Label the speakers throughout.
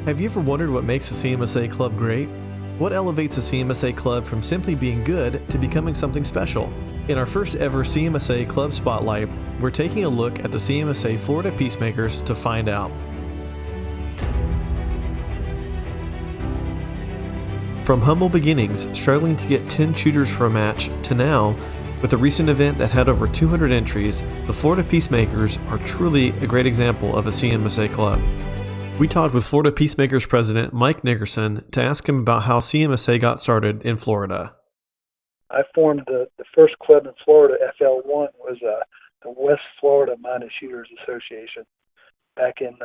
Speaker 1: Have you ever wondered what makes a CMSA club great? What elevates a CMSA club from simply being good to becoming something special? In our first ever CMSA Club Spotlight, we're taking a look at the CMSA Florida Peacemakers to find out. From humble beginnings, struggling to get 10 shooters for a match, to now, with a recent event that had over 200 entries, the Florida Peacemakers are truly a great example of a CMSA club. We talked with Florida Peacemakers President Mike Nickerson to ask him about how CMSA got started in Florida.
Speaker 2: I formed the first club in Florida, FL1, was the West Florida Minor Shooters Association. Back in,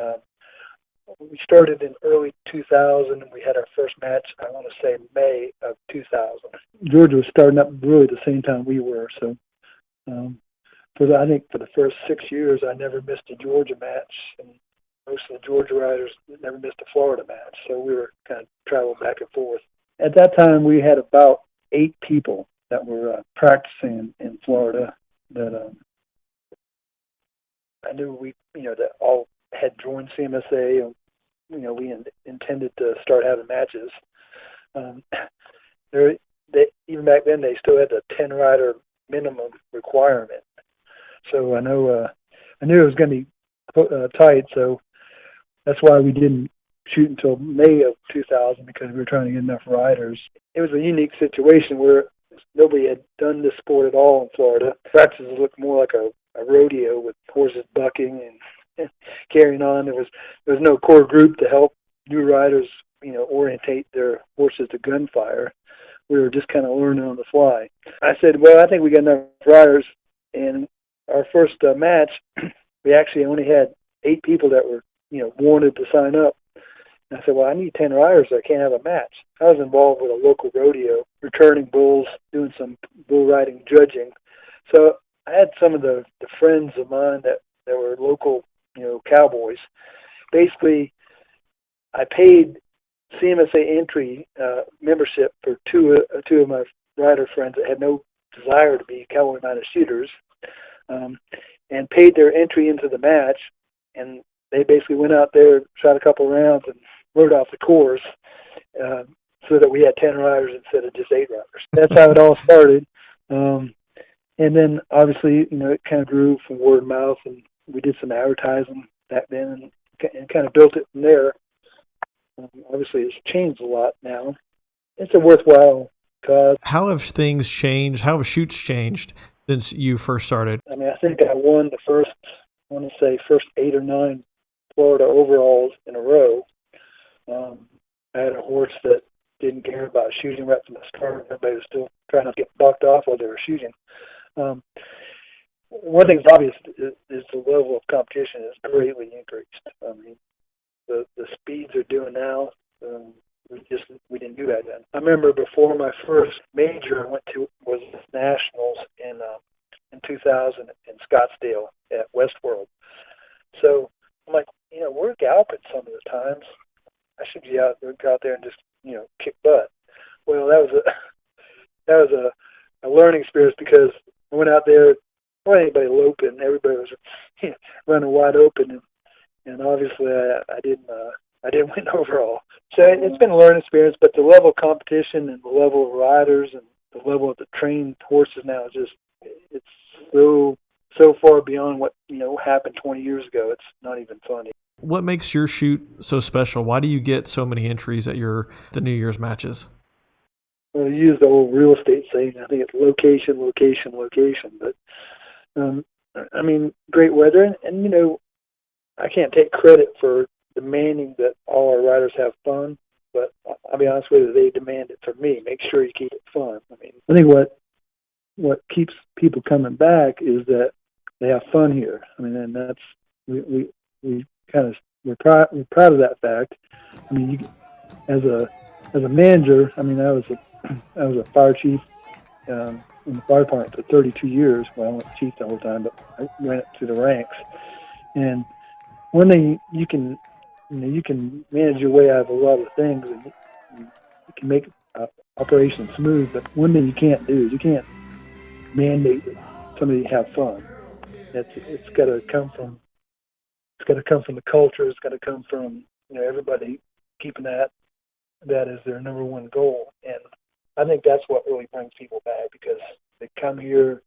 Speaker 2: we started in early 2000, and we had our first match, I want to say May of 2000. Georgia was starting up really the same time we were, so I think for the first 6 years, I never missed a Georgia match, and most of the Georgia riders never missed a Florida match, so we were kind of traveling back and forth. At that time, we had about 8 people that were practicing in Florida that I knew that all had joined CMSA. And, we intended to start having matches. Even back then, they still had the 10-rider minimum requirement. So I knew it was going to be tight. So that's why we didn't shoot until May of 2000, because we were trying to get enough riders. It was a unique situation where nobody had done this sport at all in Florida. Practices looked more like a rodeo with horses bucking and carrying on. There was no core group to help new riders, orientate their horses to gunfire. We were just kind of learning on the fly. I said, well, I think we got enough riders. And our first match, we actually only had 8 people that were, wanted to sign up. And I said, well, I need 10 riders, so I can't have a match. I was involved with a local rodeo, returning bulls, doing some bull riding judging. So I had some of the friends of mine that were local, cowboys. Basically, I paid CMSA entry membership for two of my rider friends that had no desire to be cowboy minor shooters, and paid their entry into the match. And they basically went out there, shot a couple rounds, and rode off the course, so that we had 10 riders instead of just 8 riders. That's how it all started. And then, obviously, it kind of grew from word of mouth, and we did some advertising back then and kind of built it from there. Obviously, it's changed a lot now. It's a worthwhile cause.
Speaker 1: How have things changed? How have shoots changed since you first started?
Speaker 2: I mean, I think I won the first 8 or 9 Florida overalls in a row. I had a horse that didn't care about shooting right from the start. Everybody was still trying to get bucked off while they were shooting. One thing that's obvious is the level of competition has greatly increased. I mean, the speeds they're doing now, we didn't do that then. I remember before my first major I went to was Nationals in 2000 in Scottsdale at Westworld. So I'm like, we're galloping some of the times. I should go out there and just kick butt. Well, that was a learning experience, because I went out there, well, anybody loping, everybody was running wide open, and obviously I didn't win overall. So it's been a learning experience, but the level of competition and the level of riders and the level of the trained horses now is it's so far beyond what happened 20 years ago. It's not even funny.
Speaker 1: What makes your shoot so special? Why do you get so many entries at the New Year's matches?
Speaker 2: Well, you use the old real estate saying. I think it's location, location, location. But I mean, great weather, and I can't take credit for demanding that all our riders have fun, but I'll be honest with you, they demand it from me. Make sure you keep it fun. I mean, I think what keeps people coming back is that they have fun here. I mean, and that's we're proud of that fact. I mean, as a manager, I mean, I was a fire chief in the fire department for 32 years. Well, I wasn't chief the whole time, but I went up through the ranks. And one thing you can manage your way out of a lot of things, and you can make operations smooth. But one thing you can't do is you can't mandate that somebody have fun. It's got to come from the culture. It's got to come from everybody keeping that as their number one goal. And I think that's what really brings people back, because they come here,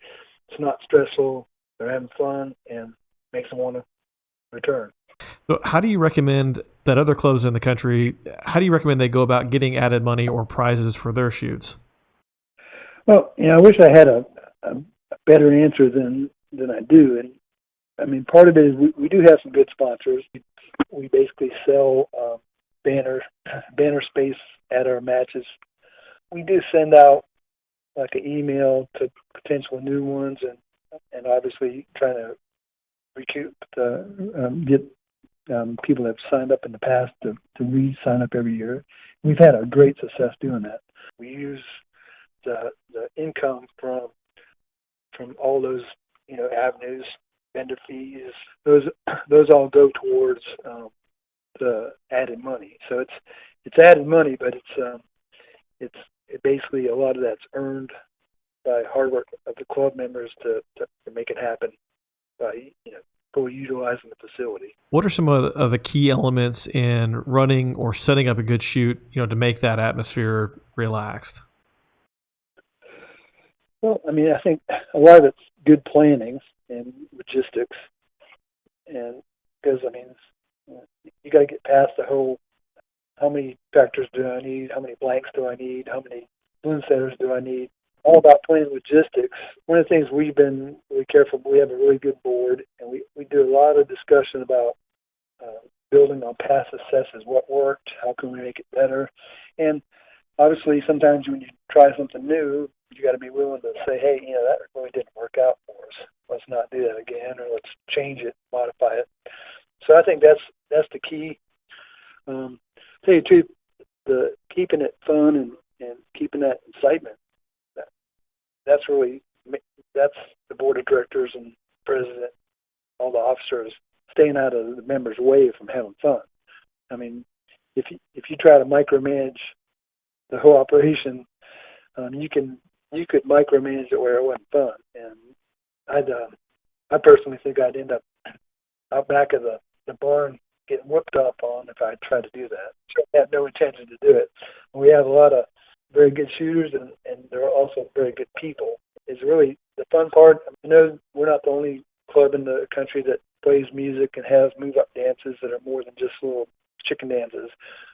Speaker 2: it's not stressful, they're having fun, and makes them want to return.
Speaker 1: So how do you recommend that other clubs in the country, how do you recommend they go about getting added money or prizes for their shoots?
Speaker 2: Well, I wish I had a better answer than I do. And I mean, part of it is we do have some good sponsors. We basically sell banner space at our matches. We do send out like an email to potential new ones, and obviously trying to recruit get people that have signed up in the past to re-sign up every year. We've had a great success doing that. We use the income from all those avenues, vendor fees. Those all go towards the added money. So it's added money, but it's basically a lot of that's earned by hard work of the club members to make it happen by fully utilizing the facility.
Speaker 1: What are some of the key elements in running or setting up a good shoot, to make that atmosphere relaxed?
Speaker 2: Well, I mean, I think a lot of it's good planning and logistics, and because I mean, you got to get past the whole how many factors do I need, how many blanks do I need, how many balloon setters do I need. All about playing logistics. One of the things we've been really careful, we have a really good board, and we do a lot of discussion about building on past successes, what worked, how can we make it better. And obviously sometimes when you try something new, you got to be willing to say, hey, that really didn't work out for us. Let's not do that again, or let's change it, modify it. So I think that's the key. Tell you the truth, the keeping it fun and keeping that excitement, that's the board of directors and president, all the officers staying out of the members' way from having fun. I mean, if you try to micromanage the whole operation, you could micromanage it where it wasn't fun. And I personally think I'd end up out back of the barn getting whooped up on if I tried to do that. So I have no intention to do it. We have a lot of very good shooters, and they're also very good people. It's really the fun part. I know we're not the only club in the country that plays music and has move-up dances that are more than just little chicken dances.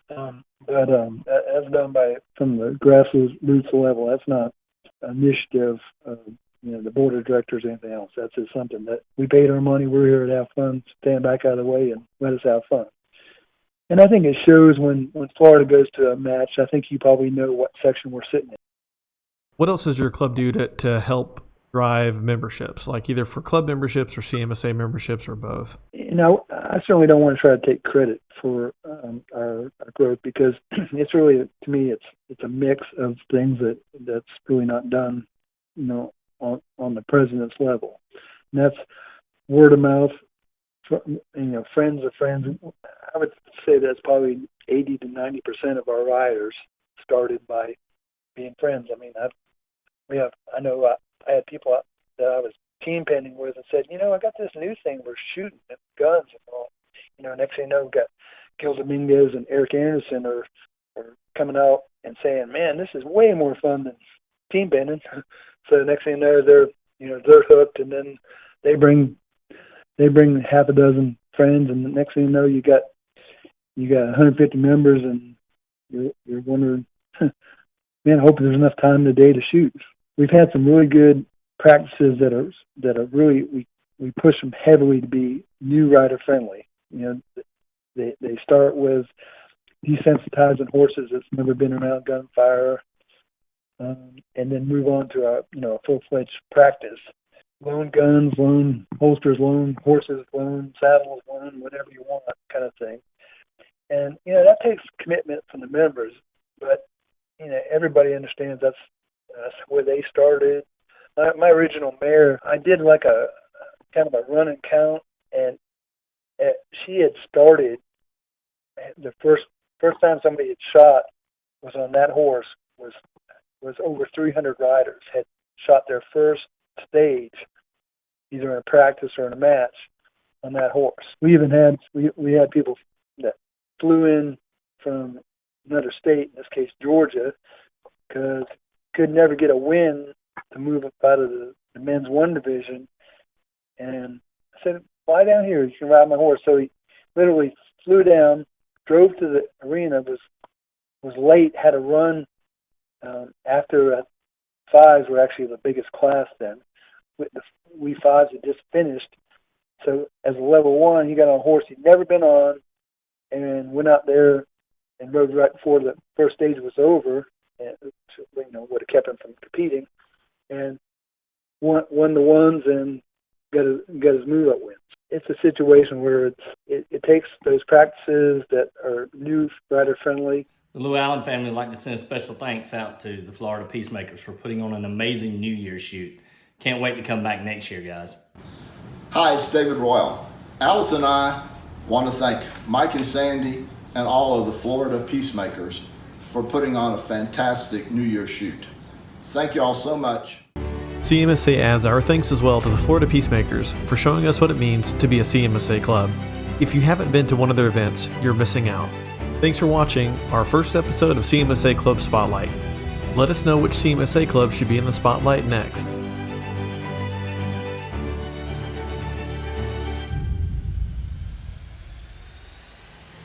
Speaker 2: But that's done from the grassroots level. That's not an initiative of the board of directors or anything else. That's just something that we paid our money. We're here to have fun. Stand back out of the way and let us have fun. And I think it shows when Florida goes to a match. I think you probably know what section we're sitting in.
Speaker 1: What else does your club do to help drive memberships, like either for club memberships or CMSA memberships or both?
Speaker 2: I certainly don't want to try to take credit for our growth, because it's really, to me, it's a mix of things that's really not done, on the president's level. And that's word of mouth, friends of friends. I would say that's probably 80 to 90% of our riders started by being friends. I mean, I had people that I was team pending with and said, I got this new thing we're shooting at guns and all. Next thing you know, we've got Gil Dominguez and Eric Anderson are coming out and saying, man, this is way more fun than team pending. So next thing you know, they're hooked, and then they bring half a dozen friends, and the next thing you know, you got 150 members, and you're wondering, man, I hope there's enough time in the day to shoot. We've had some really good practices that are really, we push them heavily to be new rider friendly. They start with desensitizing horses that's never been around gunfire, and then move on to a full-fledged practice. Loan guns, loan holsters, loan horses, loan saddles, loan whatever you want, kind of thing. And that takes commitment from the members, but everybody understands that's where they started. My original mare, I did like a kind of a run and count, and she had started. The first time somebody had shot was on that horse. Was over 300 riders had shot their first stage, either in a practice or in a match, on that horse. We even had we had people that flew in from another state, in this case Georgia, because could never get a win to move up out of the men's 1 division. And I said, fly down here, you can ride my horse. So he literally flew down, drove to the arena, was late, had to run after 5s were actually the biggest class then. We 5s had just finished. So as a level 1, he got on a horse he'd never been on and went out there and rode right before the first stage was over, and would have kept him from competing, and won the 1s and got his move-up wins. It's a situation where it takes those practices that are new, rider-friendly.
Speaker 3: The Lou Allen family would like to send a special thanks out to the Florida Peacemakers for putting on an amazing New Year's shoot. Can't wait to come back next year, guys.
Speaker 4: Hi, it's David Royal. Alice and I want to thank Mike and Sandy and all of the Florida Peacemakers for putting on a fantastic New Year's shoot. Thank you all so much.
Speaker 1: CMSA adds our thanks as well to the Florida Peacemakers for showing us what it means to be a CMSA club. If you haven't been to one of their events, you're missing out. Thanks for watching our first episode of CMSA Club Spotlight. Let us know which CMSA club should be in the spotlight next.